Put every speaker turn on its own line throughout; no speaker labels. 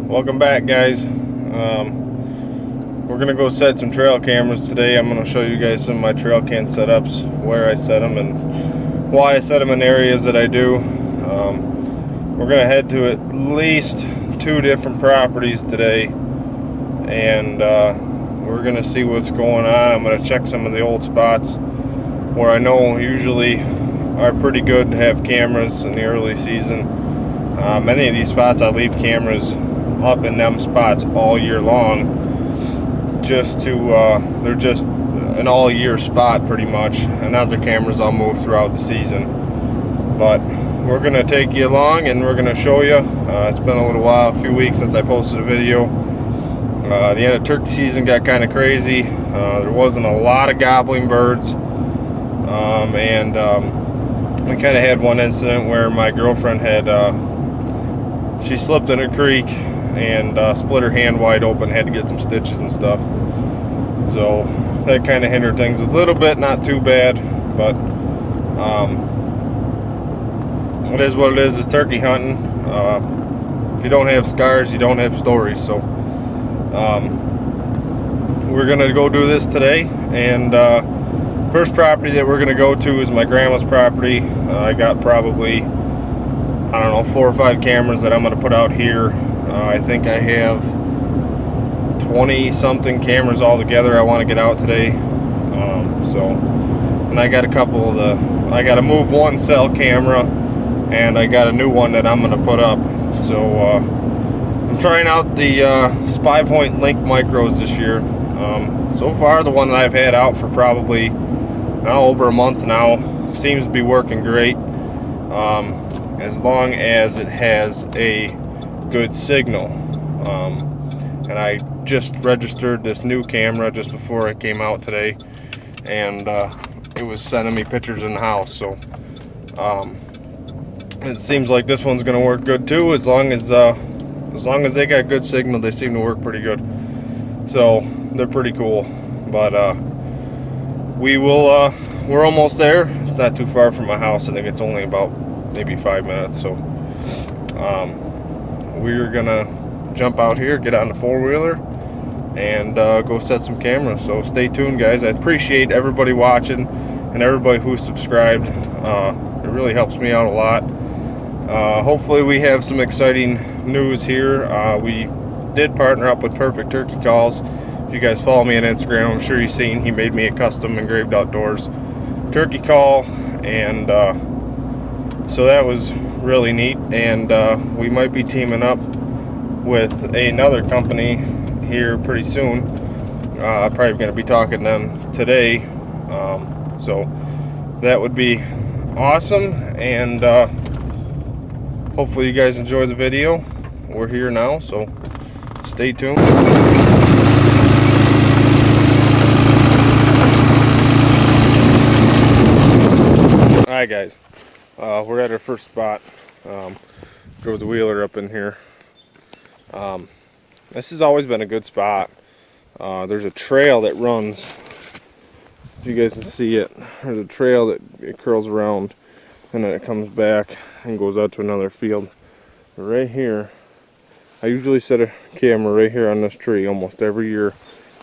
Welcome back, guys. We're gonna go set some trail cameras today. I'm gonna show you guys some of my trail cam setups, where I set them and why I set them in areas that I do. We're gonna head to at least 2 different properties today, and we're gonna see what's going on. I'm gonna check some of the old spots where I know usually are pretty good to have cameras in the early season. Many of these spots I leave cameras up in them spots all year long, just to they're just an all year spot pretty much, and other cameras I'll move throughout the season. But we're gonna take you along and we're gonna show you. It's been a little while, a few weeks since I posted a video. The end of turkey season got kind of crazy. There wasn't a lot of gobbling birds, and we kind of had one incident where my girlfriend had she slipped in a creek and split her hand wide open, had to get some stitches and stuff. So that kind of hindered things a little bit, not too bad, but it is what it is. It's turkey hunting. If you don't have scars, you don't have stories. So we're gonna go do this today, and first property that we're gonna go to is my grandma's property. I got probably, I don't know, 4 or 5 cameras that I'm gonna put out here. I think I have 20 something cameras all together I want to get out today. And I got a couple of I got a move one cell camera, and I got a new one that I'm gonna put up. So I'm trying out the SpyPoint Link Micros this year. So far, the one that I've had out for probably over a month now seems to be working great, as long as it has a good signal. And I just registered this new camera just before it came out today, and it was sending me pictures in the house. So it seems like this one's gonna work good too, as long as they got good signal. They seem to work pretty good, so they're pretty cool. But we're almost there. It's not too far from my house. I think it's only about maybe 5 minutes. So we're gonna jump out here, get on the 4-wheeler, and go set some cameras. So stay tuned, guys. I appreciate everybody watching and everybody who's subscribed. It really helps me out a lot. Hopefully we have some exciting news here. We did partner up with Perfect Turkey Calls. If you guys follow me on Instagram, I'm sure you've seen he made me a custom engraved outdoors turkey call, and so that was really neat. And we might be teaming up with another company here pretty soon. I'm probably going to be talking to them today, so that would be awesome. And hopefully you guys enjoy the video. We're here now, so stay tuned. Alright, guys, we're at our first spot. Drove the wheeler up in here. This has always been a good spot. There's a trail that runs, if you guys can see it. There's a trail that it curls around, and then it comes back and goes out to another field. But right here, I usually set a camera right here on this tree almost every year,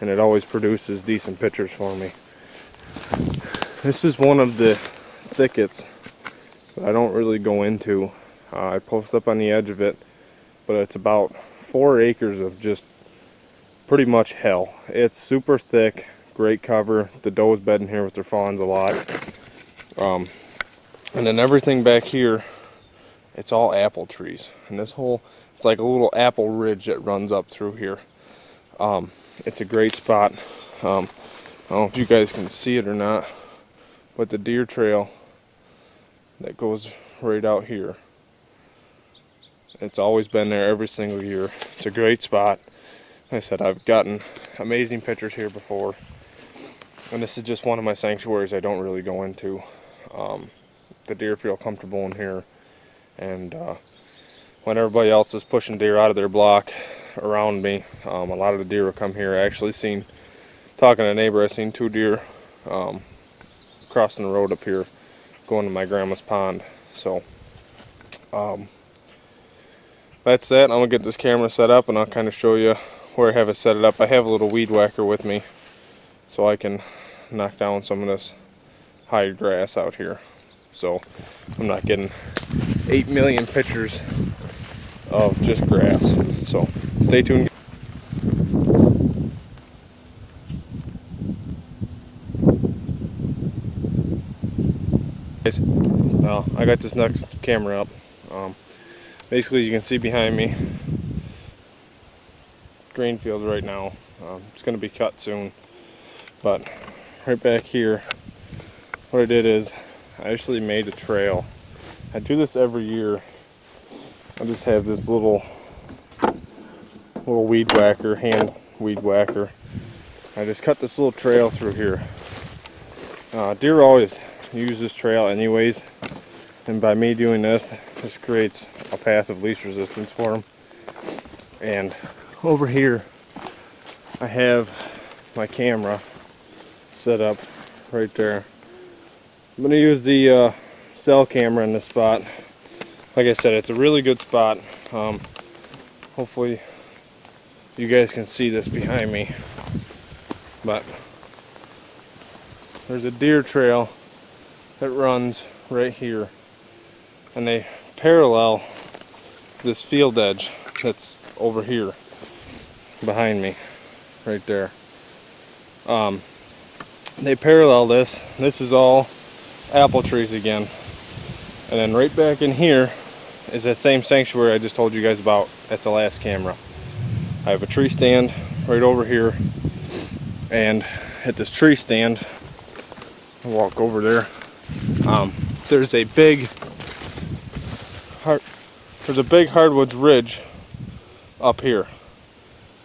and it always produces decent pictures for me. This is one of the thickets that I don't really go into. I post up on the edge of it, but it's about 4 acres of just pretty much hell. It's super thick, great cover. The does bed in here with their fawns a lot. And then everything back here, it's all apple trees. And this whole, it's like a little apple ridge that runs up through here. It's a great spot. I don't know if you guys can see it or not, but the deer trail that goes right out here, it's always been there every single year. It's a great spot. Like I said, I've gotten amazing pictures here before, and this is just one of my sanctuaries I don't really go into. The deer feel comfortable in here, and when everybody else is pushing deer out of their block around me, a lot of the deer will come here. I actually seen, talking to a neighbor, I seen 2 deer crossing the road up here going to my grandma's pond. So that's that. I'm gonna get this camera set up and I'll kind of show you where I have it set it up. I have a little weed whacker with me so I can knock down some of this high grass out here, so I'm not getting 8 million pictures of just grass. So stay tuned. Now I got this next camera up. Basically, you can see behind me green field right now. It's going to be cut soon, but right back here, what I did is I actually made a trail. I do this every year. I just have this little weed whacker, hand weed whacker. I just cut this little trail through here. Deer always use this trail anyways, and by me doing this creates a path of least resistance for them. And over here I have my camera set up right there. I'm going to use the cell camera in this spot. Like I said, it's a really good spot. Hopefully you guys can see this behind me, but there's a deer trail that runs right here, and they parallel this field edge that's over here behind me right there. They parallel this. This is all apple trees again, and then right back in here is that same sanctuary I just told you guys about at the last camera. I have a tree stand right over here, and at this tree stand, I'll walk over there. There's a big hardwoods ridge up here,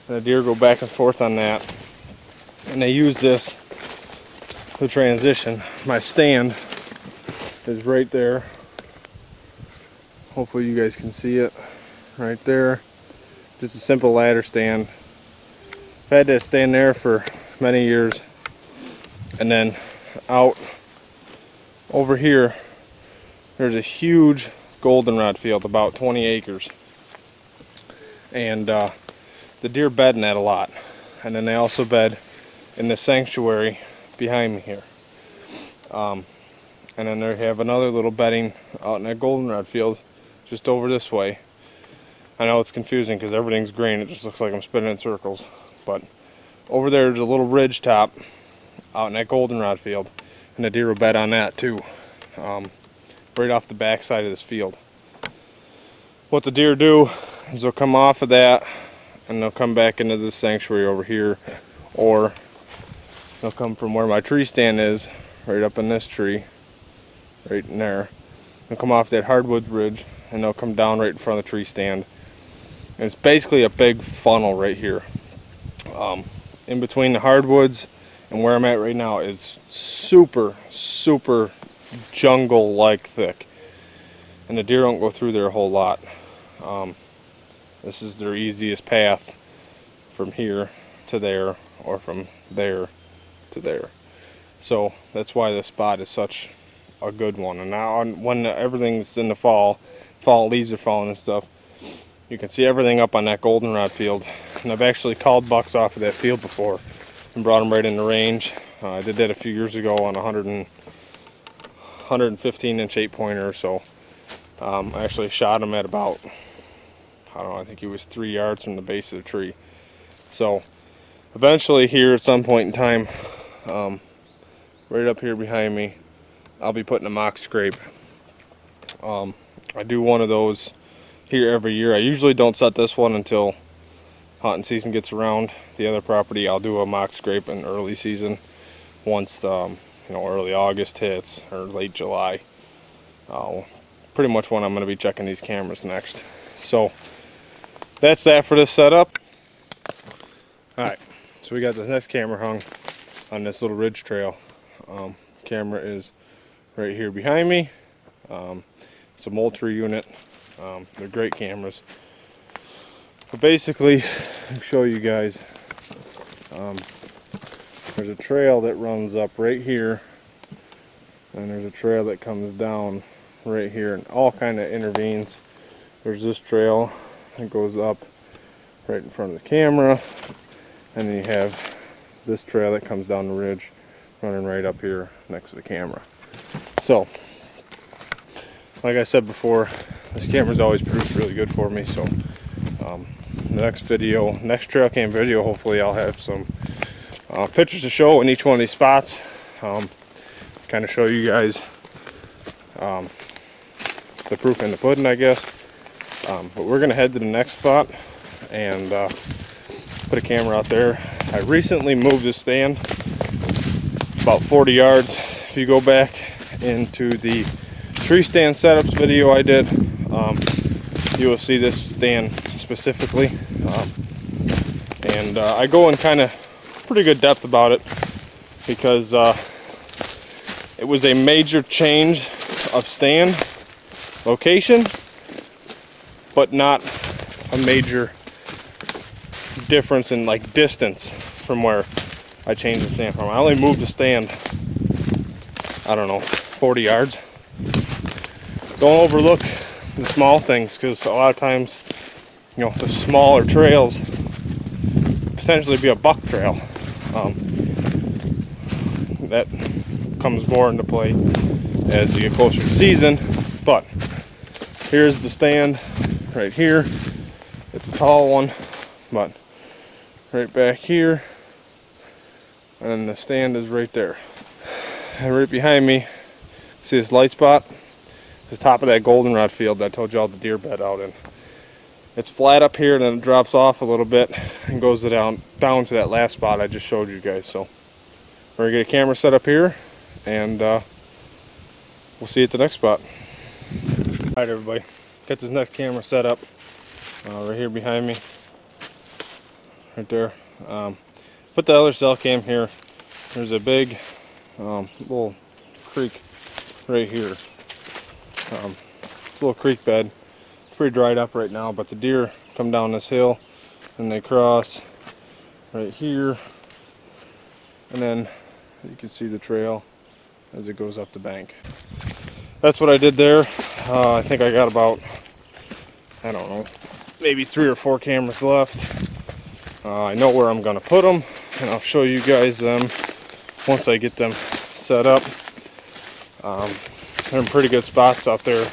and the deer go back and forth on that, and they use this to transition. My stand is right there. Hopefully you guys can see it right there. Just a simple ladder stand. I've had to stand there for many years. And then out over here, there's a huge goldenrod field, about 20 acres. And the deer bed in that a lot. And then they also bed in the sanctuary behind me here. And then they have another little bedding out in that goldenrod field just over this way. I know it's confusing because everything's green, it just looks like I'm spinning in circles. But over there's a little ridge top out in that goldenrod field, and the deer will bed on that too, right off the back side of this field. What the deer do is they'll come off of that and they'll come back into this sanctuary over here, or they'll come from where my tree stand is, right up in this tree, right in there. They'll come off that hardwood ridge and they'll come down right in front of the tree stand. And it's basically a big funnel right here. In between the hardwoods and where I'm at right now is super jungle-like thick, and the deer don't go through there a whole lot. This is their easiest path from here to there, or from there to there. So that's why this spot is such a good one. And now when everything's in the fall leaves are falling and stuff, you can see everything up on that goldenrod field. And I've actually called bucks off of that field before and brought them right in the range. I did that a few years ago on a 115 inch 8-pointer. So I actually shot him at about, I don't know, I think he was 3 yards from the base of the tree. So eventually here at some point in time, right up here behind me, I'll be putting a mock scrape. I do one of those here every year. I usually don't set this one until hunting season gets around. The other property I'll do a mock scrape in early season, once early August hits or late July. Pretty much when I'm going to be checking these cameras next. So that's that for this setup. Alright, so we got this next camera hung on this little ridge trail. Camera is right here behind me. It's a Moultrie unit. They're great cameras. But basically, I'll show you guys. There's a trail that runs up right here, and there's a trail that comes down right here, and all kind of intervenes. There's this trail It goes up right in front of the camera, and then you have this trail that comes down the ridge running right up here next to the camera. So like I said before, this camera's always produced really good for me. So the next trail cam video, hopefully I'll have some pictures to show in each one of these spots, kind of show you guys the proof in the pudding, I guess. But we're gonna head to the next spot and put a camera out there. I recently moved this stand about 40 yards. If you go back into the tree stand setups video I did, you will see this stand specifically, and I go in kind of pretty good depth about it because it was a major change of stand location, but not a major difference in like distance from where I changed the stand from. I only moved the stand, I don't know, 40 yards. Don't overlook the small things, because a lot of times, you know, the smaller trails potentially be a buck trail. That comes more into play as you get closer to season. But here's the stand right here. It's a tall one, but right back here, and the stand is right there. And right behind me, see this light spot? It's the top of that goldenrod field that I told you all the deer bed out in. It's flat up here, and then it drops off a little bit and goes down to that last spot I just showed you guys. So we're gonna get a camera set up here, and we'll see you at the next spot. Alright everybody, got this next camera set up right here behind me, right there. Put the other cell cam here. There's a big little creek right here. Little creek bed. It's pretty dried up right now, but the deer come down this hill and they cross right here, and then you can see the trail as it goes up the bank. That's what I did there. I think I got about, I don't know, maybe 3 or 4 cameras left. I know where I'm gonna put them, and I'll show you guys them once I get them set up. They're in pretty good spots out there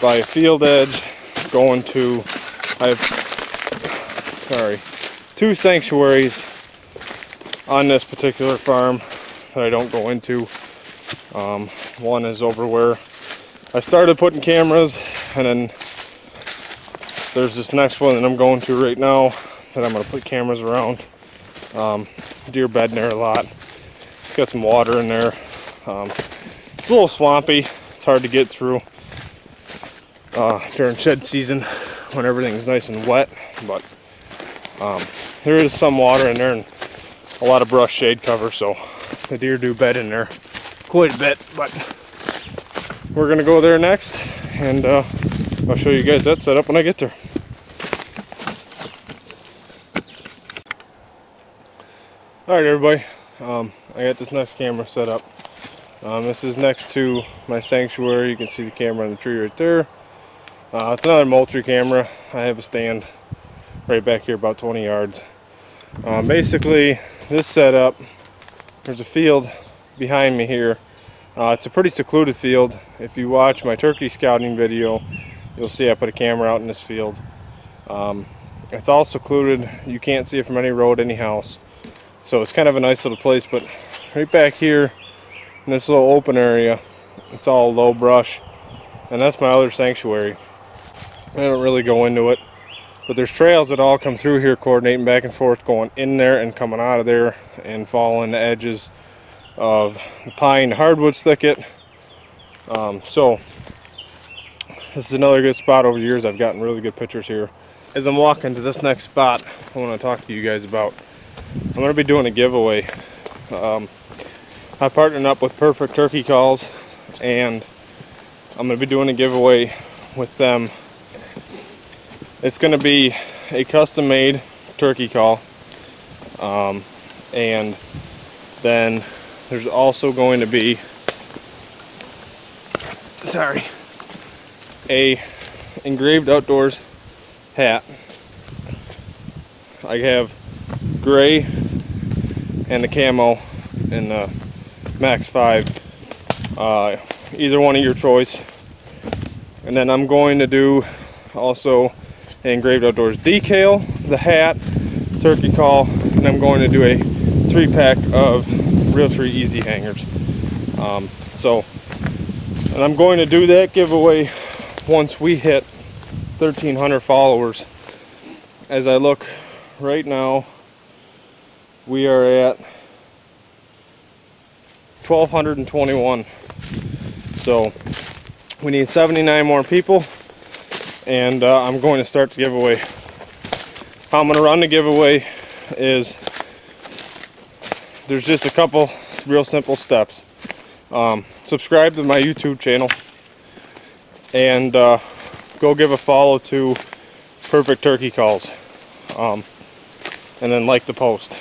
by a field edge going to, I have 2 sanctuaries on this particular farm that I don't go into. One is over where I started putting cameras, and then there's this next one that I'm going to right now that I'm going to put cameras around. Deer bed in there a lot. It's got some water in there. It's a little swampy. It's hard to get through during shed season when everything's nice and wet, but there is some water in there and a lot of brush shade cover, so the deer do bed in there quite a bit. But we're gonna go there next, and I'll show you guys that setup when I get there. Alright everybody, I got this next camera set up. This is next to my sanctuary. You can see the camera on the tree right there. It's another Moultrie camera. I have a stand right back here about 20 yards. Basically, this setup, there's a field behind me here. It's a pretty secluded field. If you watch my turkey scouting video, you'll see I put a camera out in this field. It's all secluded. You can't see it from any road, any house. So it's kind of a nice little place, but right back here in this little open area, it's all low brush, and that's my other sanctuary. I don't really go into it, but there's trails that all come through here, coordinating back and forth, going in there and coming out of there, and following the edges of the pine hardwoods thicket. So this is another good spot. Over the years I've gotten really good pictures here. As I'm walking to this next spot, I want to talk to you guys about, I'm going to be doing a giveaway. I partnered up with Perfect Turkey Calls, and I'm going to be doing a giveaway with them. It's going to be a custom made turkey call, and then there's also going to be, a Engraved Outdoors hat. I have gray and the camo in the Max 5. Either one of your choice. And then I'm going to do also Engraved Outdoors decal, the hat, turkey call, and I'm going to do a 3-pack of Realtree Easy hangers. And I'm going to do that giveaway once we hit 1,300 followers. As I look right now, we are at 1,221. So we need 79 more people, and I'm going to start the giveaway. How I'm going to run the giveaway is there's just a couple real simple steps. Subscribe to my YouTube channel and go give a follow to Perfect Turkey Calls, and then like the post.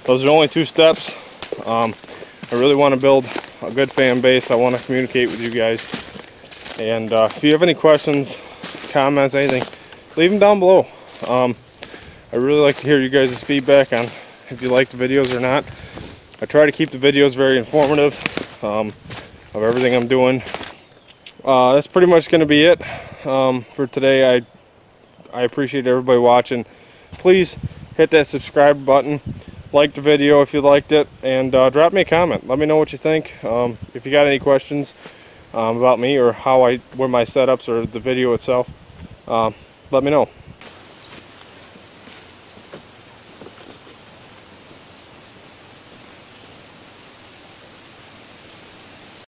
Those are the only 2 steps. I really want to build a good fan base. I want to communicate with you guys, and if you have any questions, comments, anything, leave them down below. I really like to hear you guys' feedback on if you like the videos or not. I try to keep the videos very informative of everything I'm doing. That's pretty much going to be it for today. I appreciate everybody watching. Please hit that subscribe button, like the video if you liked it, and drop me a comment. Let me know what you think. If you got any questions about me or where my setups or the video itself, let me know.